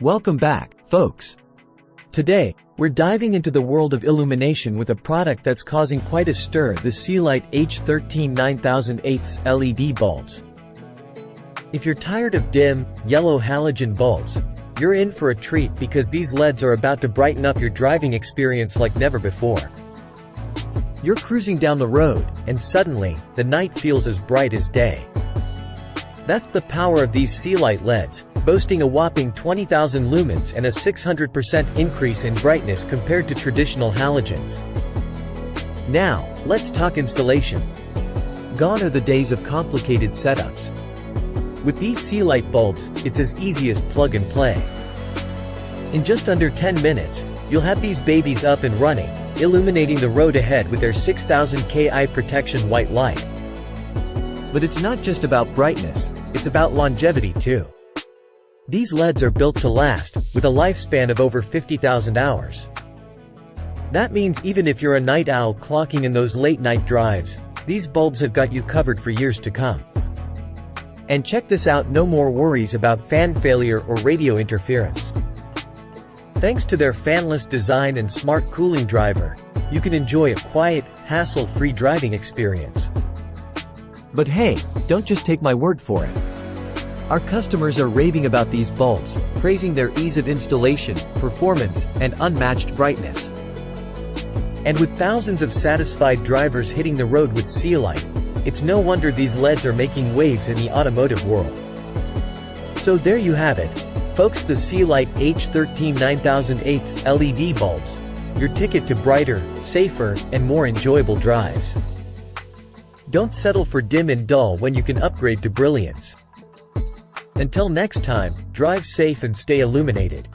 Welcome back, folks. Today, we're diving into the world of illumination with a product that's causing quite a stir, the SEALIGHT H13 9008 LED bulbs. If you're tired of dim, yellow halogen bulbs, you're in for a treat because these LEDs are about to brighten up your driving experience like never before. You're cruising down the road, and suddenly, the night feels as bright as day. That's the power of these SEALIGHT LEDs, boasting a whopping 20,000 lumens and a 600% increase in brightness compared to traditional halogens. Now, let's talk installation. Gone are the days of complicated setups. With these SEALIGHT bulbs, it's as easy as plug and play. In just under 10 minutes, you'll have these babies up and running, illuminating the road ahead with their 6000 Ki protection white light. But it's not just about brightness, it's about longevity too. These LEDs are built to last, with a lifespan of over 50,000 hours. That means even if you're a night owl clocking in those late-night drives, these bulbs have got you covered for years to come. And check this out, no more worries about fan failure or radio interference. Thanks to their fanless design and smart cooling driver, you can enjoy a quiet, hassle-free driving experience. But hey, don't just take my word for it. Our customers are raving about these bulbs, praising their ease of installation, performance, and unmatched brightness. And with thousands of satisfied drivers hitting the road with SEALIGHT, it's no wonder these LEDs are making waves in the automotive world. So there you have it, folks, the SEALIGHT H13 9008 LED bulbs, your ticket to brighter, safer, and more enjoyable drives. Don't settle for dim and dull when you can upgrade to brilliance. Until next time, drive safe and stay illuminated.